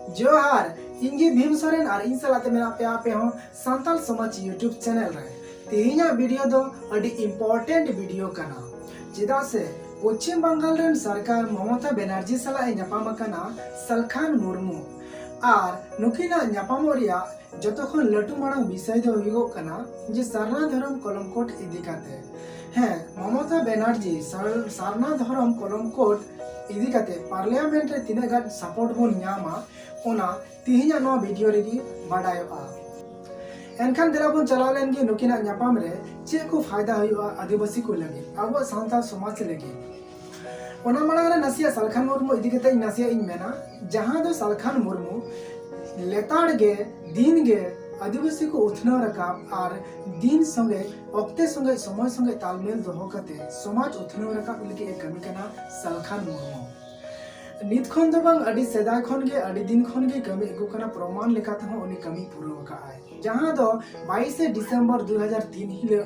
जोहार इंगे भीम सोरेन और इन सलाते मेरा पे हो संताल समाज यूट्यूब चैनल रे तेहिना वीडियो दो अडी इम्पोर्टेंट वीडियो कना चेदा से पश्चिम बंगाल रेन सरकार ममता बनर्जी सला ᱧᱟᱯᱟᱢ ᱟᱠᱟᱱᱟ सलखान मुर्मू और नुकिना ᱧᱟᱯᱟᱢ रिया जतखन लटू मांग विषय दो हुइगो कना जे सारना धर्म कलमकोट इदी काते हैं ममता बनर्जी सारना धर्म कलमकोट इदी काते पार्लियामेंट रे तिना गान सपोर्ट बोन ᱧᱟᱢᱟ ओना तिहिना नो वीडियो रेगी बाडायोआ एनखान देला बोन चलाव लेन गे नुकिना ᱧᱟᱯᱟᱢ रे चे को फायदा हुइआ आदिवासी को लगे अब सांताल समाज लगे ओना मांग रे नसिया सलखान मुर्मू इदी कते नसिया इन मेना जहां दो सलखान मुर्मू लेताड़ गे दिन गे आदिवासी को उथना रकाब और दिन संगे ऑक्ते संगे समय संगे तालमेल दोहो कते समाज उथना रकाब लगे एक कमी कना सलखान मुर्मू नित खन दो बांग अडी सेदाय खन गे अडी दिन खन गे कमी एगु कना प्रमाण लेकाते हो उनी कमी पूरा का है जहां दो 22 दिसंबर 2003 हिले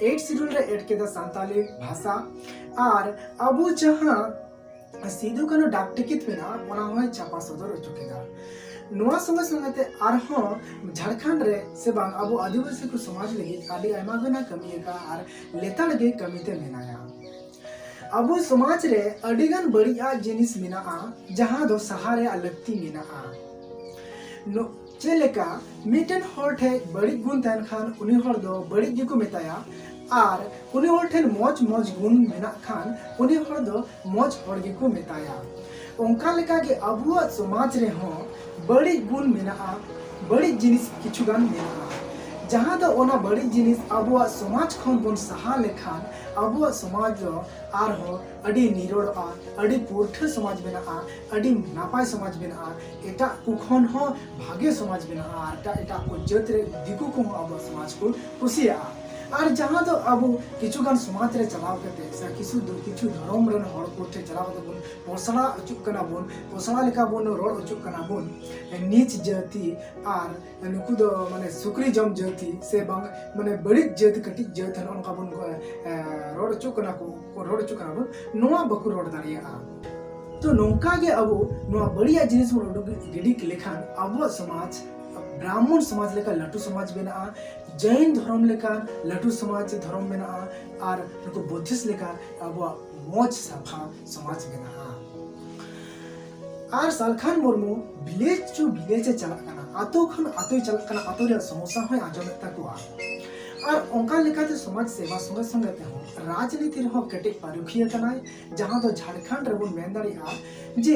8 शेड्यूल रे एड केदा सांताली भाषा और अबु जहां सीधु कनो डाक टिकट मेना ओना होय छापा सदर चुकेदा नोआ संगे संगते आरहो झारखंड रे से बांग अबु आदिवासी को समाज लगी आदि आयमा गना कमी का और लेताड़ गे कमीते मेनाया अबु समाज रे अडिगन बड़िया जिनिस मेनाआ जहां दो सहारे अलक्ति मेनाआ नो चेलेका मिटन हर ठे बड़ी गुण तन खान उनी हर दो बड़ी गिको मेताया और उनी हर ठे मौज मौज गुण मेना खान उनी हर दो मौज हर गिको मेताया ओंका लेका के अबुआ समाज रे हो बड़ी गुण मेनाआ बड़ी जिनिस किछु गान मेनाआ जहां दो ओना बड़ी जिनिस अबुआ समाज खन बन सहा लेखान अबुआ समाज दो आर हो अडी निरोड़ा अडी पुरठ समाज मेनाआ अडी नापाय समाज मेनाआ एटा कुखन हो भागे समाज मेनाआ एटा को जत रे दिकु को अबुआ समाज को कुसिया और जहां तो अब किछु गान समाज रे चलाव कते से किछु धर्म रन हड़ को थे चलाव कते बन पोसड़ा अचुक कना बन पोसड़ा लेका बन रोड अचुक कना बन नीच जाति और नुकु दो माने सुक्री जम जाति से बंग माने बड़ी जाति कटी जाति हन का बन रोड अचुक कना को रोड अचुक कना बन नोआ बकु रोड दारिया तो नोंका गे अब नोआ बढ़िया जिनिस बन गिडी लेखान अब समाज ब्राह्मण समाज लेका लटू समाज बेना जैन धर्म लेका लटू समाज धर्म बेना और नुको बुद्धिस्ट लेका अब मौज सफा समाज बेना और सलखान मुर्मू विलेज चला कना आतो खन आतो चला कना आतो रे समस्या होय आजम तकवा और ओंका लेकाते समाज सेवा संगे संगे ते हो राजनीति रे हो कटे पारुखिया कनाय जहां दो झारखंड रे बन मेन दाड़िया जे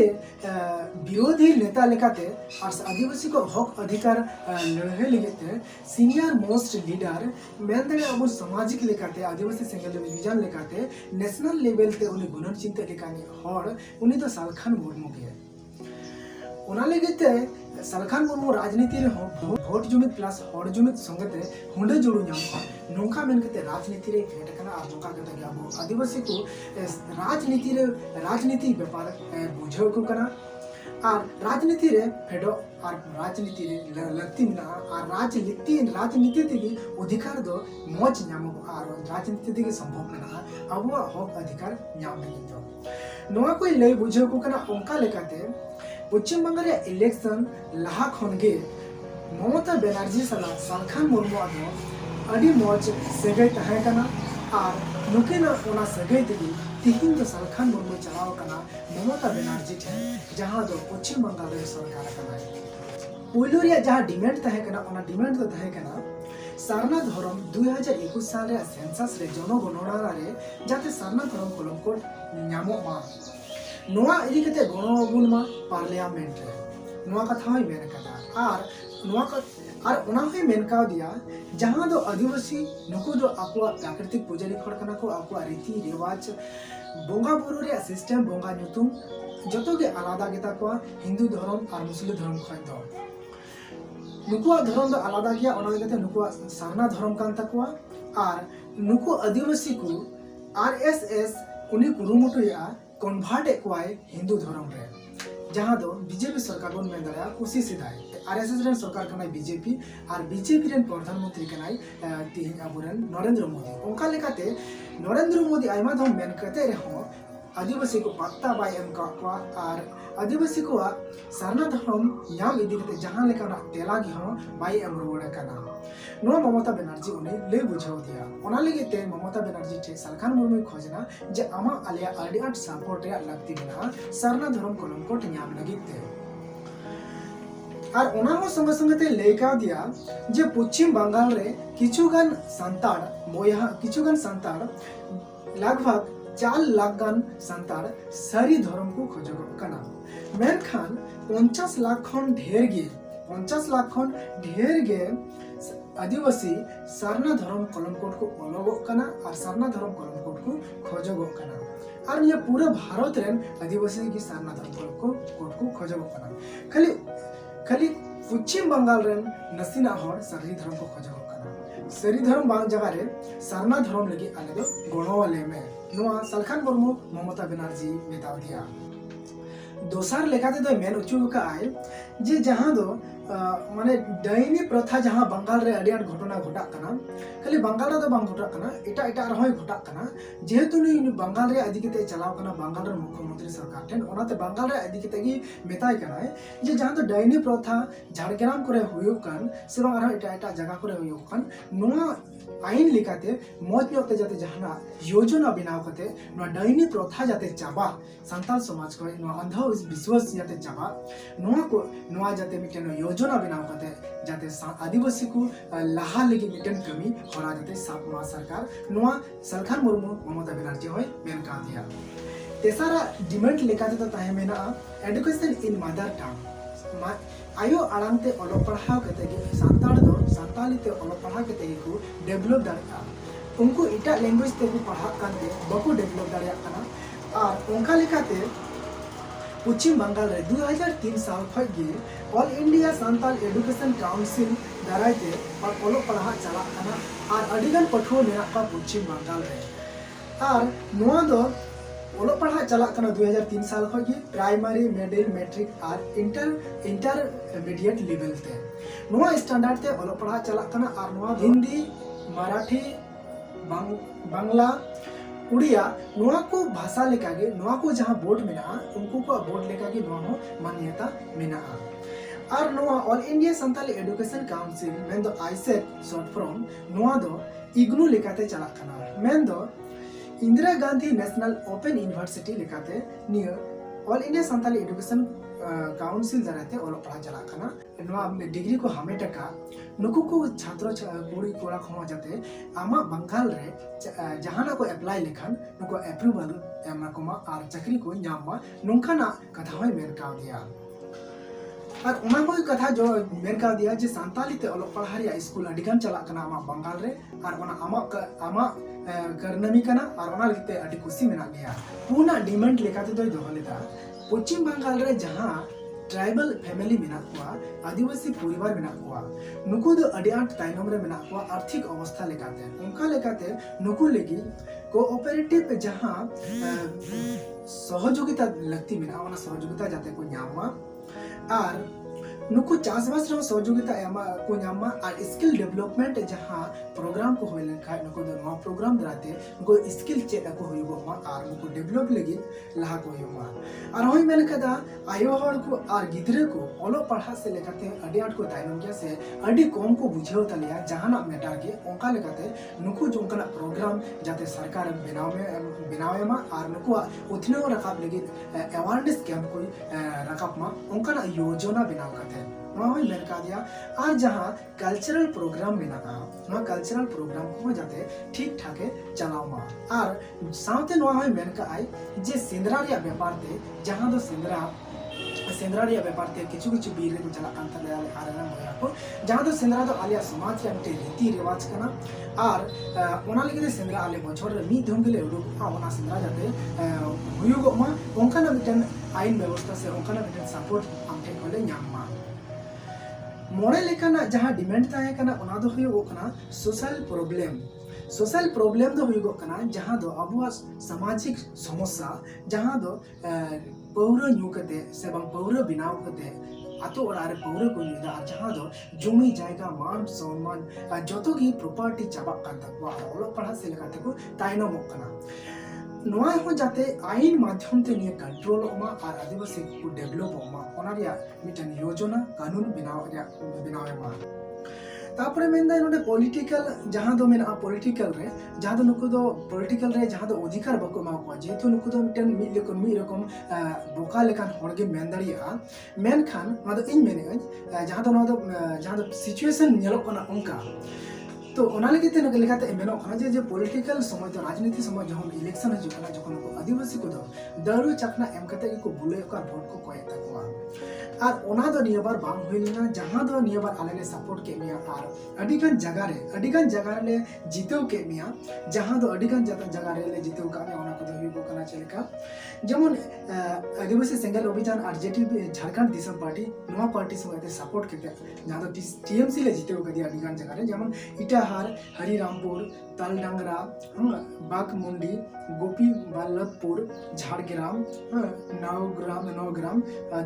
विरोधी नेता लेकाते और आदिवासी को हक अधिकार लड़े लेते सीनियर मोस्ट लीडर मेन दाड़िया अब सामाजिक लेकाते आदिवासी सिंगल डिवीजन लेकाते नेशनल लेवल ते उनी गुणन चिंता लेकानी हर उनी तो सलखान मुर्मू के ओना लेगेते सलखान मुर्मू राजनीति रे हो भोट जुमित प्लस हर जुमित संगते हुंडे जोड़ू नाम नोंका मेन कते राजनीति रे फेट कना आ नोंका कते गाबो आदिवासी को राजनीति व्यापार बुझाव को कना और राजनीति रे फेडो और राजनीति रे लत्ती ना और राजनीति तेगी अधिकार दो मौज नाम और राजनीति तेगी संभव ना अब हक अधिकार नाम नहीं तो नोआ कोई लय बुझाव को कना ओंका लेकाते पश्चिम बंगाल इलेक्शन लाहा खनगे ममता बनर्जी सला सलखान मुर्मू आदो अडी मौज सगै तहे कना और नुकिन ओना सगै तेगी तिहिन दो सलखान मुर्मू चलाव कना ममता बनर्जी ठे जहां दो पश्चिम बंगाल रे सरकार कना पुलु रे जहां डिमांड तहे कना ओना डिमांड तो तहे कना सारना धर्म 2021 साल रे सेंसस रे जनगणना रे जाते सारना धर्म कलमकोट ᱧᱟᱢᱚᱜ मा नोआ इदी कते गणगुण मा पार्लियामेंट रे नोआ कथा होय मेन कदा और नोआ का और ओना होय मेन का दिया जहां दो आदिवासी नुको दो आपवा प्राकृतिक पुजारी खड़ कना को आपवा रीति रिवाज बंगा बुरु रे सिस्टम बंगा नुतुम जतो के आलादा गेता को हिंदू धर्म और मुस्लिम धर्म खय दो नुको धर्म दो आलादा गया ओना लेते नुको सारना धर्म कान तकवा और नुको आदिवासी को आरएसएस उनी कुरुमुटुया कन्वर्ट एक्वाय हिंदू धर्म रे जहां दो बीजेपी सरकार बन में दरा कुसी सिधाय आरएसएस रेन सरकार कनाय बीजेपी और बीजेपी रेन प्रधानमंत्री कनाय तिहिन अबुरन नरेंद्र मोदी ओंका लेकाते नरेंद्र मोदी आइमा धम मेन कते रे हो आदिवासी को पत्ता बाय एम का और आदिवासी को सारना धर्म नाम इदी कते जहां लेकाना तेला गी हो बाई एम रुवाड़ काना नो ममता बनर्जी उन्हें ले बुझाव दिया ओना लगे ते ममता बनर्जी ठे सलखान मुर्मू खोजना जे आमा आलिया आडी आट सपोर्ट रे लगती बना सारना धर्म कलम कोट नाम लगी ते और ओना हो संग संग ते लेका दिया जे पश्चिम बंगाल रे किछुगान सांताड़ बोया किछुगान सांताड़ लगभग 4 लाख गान सांताड़ सारी धर्म को खोजगो कना मेनखान 50 लाख खन ढेर गे आदिवासी सारना धर्म कलम कोड को अलगो कना और सारना धर्म कलम कोड को खोजगो कना और ये पूरा भारत रेन आदिवासी की सारना धर्म कोड को खोजगो कना खाली पश्चिम बंगाल रेन नसीना हर सारी धर्म को खोजगो कना सारी धर्म बांग जगह रे सारना धर्म लगी आले दो गणवाले में नोआ सलखान मुर्मू ममता बनर्जी मेताव दिया दोसार लेकाते दो मेन उचु का आय जे जहां दो माने डाइनी प्रथा जहां बंगाल रे अडियान घटना घटा कना खाली बंगाल रे दो बांग घटा कना एटा एटा रहोय घटा कना जेहेतु नि बंगाल रे आदि केते चलाव कना बंगाल रे मुख्यमंत्री सरकार ठेन ओनाते बंगाल रे आदि केते गी मेताय कना जे जहां दो डाइनी प्रथा झारग्राम करे हुयो कान से बांग आरो एटा एटा जगह करे हुयो कान नोआ आईन लेकाते मौज ᱧᱚᱜ जाते जहाना योजना बनाव कते नो डाइनी प्रथा जाते चाबा संताल समाज को नो अंधा विश्वास जाते चाबा नो जाते मिटन योजना बनाव कते जाते आदिवासी को लाहा लगी मिटन कमी होरा जाते सापमा सरकार नो सलखान मुर्मू ममता बनर्जी होय मेन का दिया तेसारा डिमांड लेकाते तो ताहे मेना एजुकेशन इन मदर टंग आयो आड़ांगते ओलो पढ़ाव कते गे सांताड़ दो सांताली ते ओलो पढ़ाव कते को डेवलप दाड़िया उनको इटा लैंग्वेज ते को पढ़ा कांते बको डेवलप दाड़िया कना और उनका लेकाते पश्चिम बंगाल रे 2003 साल खय गे all India Santal education council दारायते और ओलो पढ़ा चला कना और अडिगन पठुआ मेना का पश्चिम बंगाल रे और नोआ दो ओलो पढ़ा चला कना 2003 साल खय गे प्राइमरी मिडिल मैट्रिक और इंटरमीडिएट लेवल ते नोआ स्टैंडर्ड ते ओलो पढ़ा चला कना और नोआ हिंदी मराठी बांग्ला उड़िया नोआ को भाषा लेकागे नोआ को जहां बोर्ड मेना उनको को बोर्ड लेकागे नोआ हो मान्यता मेना और नोआ all India Santali Education council main दो आईसेक शॉर्ट फॉर्म नोआ दो इग्नू लेकाते चला कना मेन दो Indira Gandhi National Open University लेकाते near All India Santali Education Council दाराते ओलो पढ़ा चला कना नोआ डिग्री को हमेटा का नुकु को छात्र कुड़ी कोड़ा खो जाते आमा बंगाल रे जहाना को अप्लाई लेखान नुको अप्रूवल एमना कोमा और चाकरी को ᱧᱟᱢᱟ नुंखाना कथा होय मेन का दिया और उना कोई कथा जो मेन का दिया जे सांताली ते ओलो पढ़ा रे स्कूल अडिगान चला कना आमा बंगाल रे और उना आमा करनमी कना और उना लिते अडी खुशी मेना गया पूना डिमांड लेकाते दोय दोह लेदा पश्चिम बंगाल रे जहां ट्राइबल फैमिली मेना कुआ आदिवासी परिवार मेना कुआ नुकु दो अडी आट ताइनम रे मेना कुआ आर्थिक अवस्था लेकाते उनका लेकाते नुकु लेगी कोऑपरेटिव जहां सहयोगिता लगती मेना ओना सहयोगिता जाते को ᱧᱟᱢᱟ और नुकु चासबास रो सहयोगिता एमा को ᱧᱟᱢᱟ और स्किल डेवलपमेंट जहां प्रोग्राम को होय लेखा नुकु दो नो प्रोग्राम दाते नुकु स्किल चेक को होयगो मा और नुकु डेवलप लगी लाहा को होयमा और होय मेन कदा आयो हर को और गिदरे को ओलो पढ़ा से लेकाते अडी आट को ताइनम गया से अडी कम को बुझेव तलिया जहाना मेटर के ओंका लेकाते नुकु जोंकना प्रोग्राम जाते सरकार बनावे मा और नुकु उथनो रकाब लगी अवेयरनेस कैंप को रकाब मा ओंकना योजना बनाव काते नोय मेन का दिया और जहां कल्चरल प्रोग्राम मेना नो कल्चरल प्रोग्राम को जाते ठीक ठाके चलाव मा और साथे नो होय मेन का आई जे सेंद्रा रे व्यापार ते जहां दो सेंद्रा रे व्यापार ते किछु बीर को चला कान तले आरेना मोया को जहां दो सेंद्रा दो आलिया समाज रे एक रीति रिवाज कना और ओना लगे सेंद्रा आले बछर रे मी धम गेले उडुक ओना सेंद्रा जाते हुयुगो मा ओंकाना मिटन आईन व्यवस्था से ओंकाना मिटन सपोर्ट आमटे कोले ᱧᱟᱢ मा मोड़े लेकाना जहां डिमांड ताहे कना ओना दो हुयुगो कना सोशल प्रॉब्लम दो हुयुगो कना जहां दो अबुआ सामाजिक समस्या जहां दो पौरा ᱧᱩ कते से बंग पौरा बिनाव कते आतो ओड़ा रे पौरा को ᱧᱩᱭदा और जहां दो जमी जायगा मान सम्मान जतो की प्रॉपर्टी चाबा कान तकवा ओलो पढ़ा से लेकाते को ताइनमो कना नोआ हो जाते आईन माध्यम ते निया कंट्रोल ओमा और आदिवासी को डेवलप ओमा ओना रिया मिटन योजना कानून बनावे मा तापरे मेंदा नोडे पॉलिटिकल जहां दो मेना पॉलिटिकल रे जहां दो नुको दो पॉलिटिकल रे जहां दो अधिकार बको मा को जेतु नुको दो मिटन मी रकम बोका लेकान होड़गे मेन दाड़िया मेन खान मा दो इन मेने जहां दो सिचुएशन नेलो कना उनका तो ओना लगिते न लेकाते मेनो कना जे पॉलिटिकल समाज राजनीति समाज जहां इलेक्शन हजु कना जखन को आदिवासी को दो दारू चकना एम कते को बुले का वोट को कोय तकवा और ओना दो नियबार बाम होइलना जहां दो नियबार आलेले सपोर्ट के मिया और अडिगन जगह रे जितव के मिया जहां दो अडिगन जगह रे जितव का ओना को दो हुइबो कना चलेका जेमन आदिवासी सेंगल अभियान और जेटीपी झारखंड दिसम पार्टी नोआ पार्टी समेत सपोर्ट केते जहां दो टीएमसी ले जितव कदी अडिगन जगह रे जेमन इटाहार हरिरामपुर तालडांगरा बागमुंडी गोपी बल्लभपुर झाड़ग्राम नवग्राम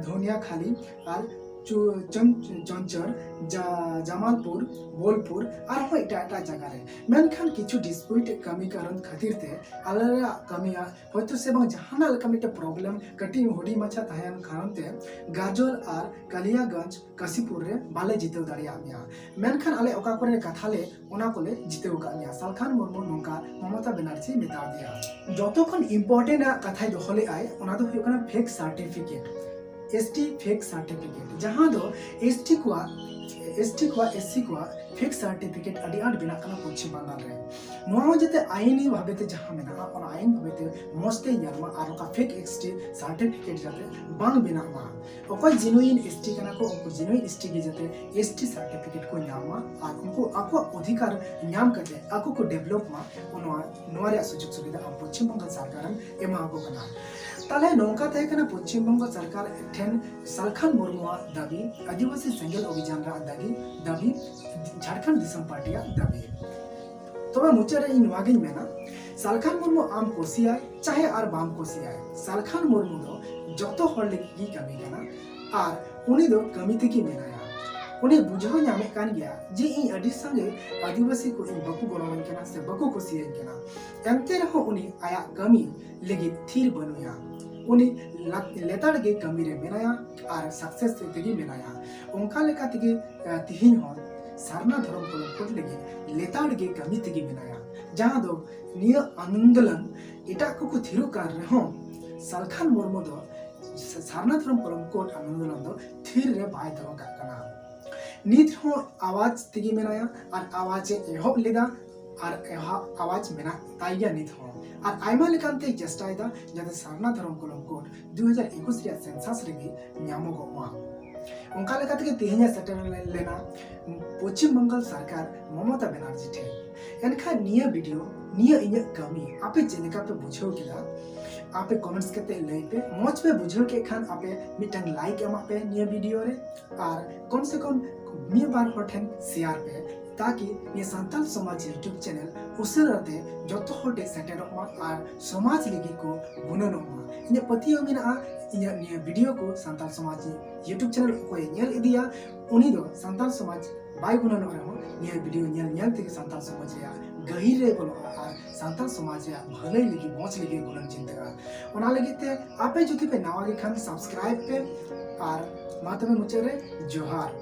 धोनिया खाली और चंचर जमालपुर बोलपुर और एटा जगह रे मेनखान किछु डिस्प्यूट कमी कारण खातिर ते आलरा कमिया होयतो से बंग जहाना लका मिटे प्रॉब्लम कटी होडी माछा थायन कारण ते गाजोल और कालियागंज काशीपुर रे बाले जितेव दाड़िया मिया मेनखान आले ओका करे कथाले ओना कोले जितेव का मिया सालखान मुर्मू नोंका ममता बनर्जी मेता दिया जतोखन इम्पोर्टेंट कथाय दोहले आय ओना दो हुय कना fake certificate ST fake certificate जहां दो एसटी को एससी को फेक सर्टिफिकेट अडी आड बिना कना पश्चिम बंगाल रे नोआ जते आईनी भाबेते जहां मेना और आईन भाबेते मस्ते यारमा और का फेक एसटी सर्टिफिकेट जाते बांग बिना मा ओको जेनुइन एसटी कना को उनको जेनुइन एसटी के जाते एसटी सर्टिफिकेट को न्यामा और उनको आको अधिकार न्याम करते आको को डेवलप मा नोआ रे सुजुग सुविधा पश्चिम बंगाल सरकार एमा को कना ताले नौका तय कना पश्चिम बंगाल सरकार ठेन सालखान मुर्मुआ दाबी आदिवासी सेंगल अभियान रा दाबी झारखंड दिसम पार्टिया दाबी तबे मुचारे इन वागिन मेना सालखान मुर्मू आम कोसियाय चाहे आर बाम कोसियाय सालखान मुर्मू दो जतो हर लेगी कमी कना आर उनी दो कमी तेकी मेनाया उन्हें बुझाव नामे कान गया जे इन अडी संगे आदिवासी को इन बकु गणवन केना से बकु कोसियन केना एंते रहो उनी आया कमी लेगी थीर बनुया उनी लेताड़ के कमी रे मेनाया और सक्सेस तेगी मेनाया उनका लेका तेगी तिहिन हो सारना धर्म को कोट लेगी लेताड़ के कमी तेगी मेनाया जहां दो निय आंदोलन एटा को थिरु कर रहो सालखान मुर्मू दो सारना धर्म कोट आंदोलन दो थिर रे बाय दो कना नित हो आवाज तेगी मेनाया और आवाज एहब लेदा और आवाज मेना ताइया नित हो और आयमा लेकान ते चेष्टायदा जाते सारना धर्म कोलम कोड 2021 रे सेंसस रेगी न्यामोगोमा उनका लेका ते तेहिया सेटल लेना पश्चिम बंगाल सरकार ममता बनर्जी ठे एनखा निया वीडियो निया इnya कमी आपे जेनेका पे बुझो केला आपे कमेंट्स केते लई पे मोच पे बुझो के खान आपे मिटंग लाइक एमा पे निया वीडियो रे और कम से कम मी बार होठन शेयर पे ताकि ये संताल समाज यूट्यूब चैनल उसरते जतो होटे सेटर और समाज लगी को गुणनमा इन पतियो मेना इन वीडियो को संताल समाज यूट्यूब चैनल को नेल इदिया उनी दो संताल समाज बाय गुणन रहो ये वीडियो नेल ते संताल समाज या गहिर रे बोलो और संताल समाज या भले लगी मोच लगी गुणन चिंता ओना लगी ते आपे जुति पे नावा के खान सब्सक्राइब पे और मातमे मुचरे जोहार।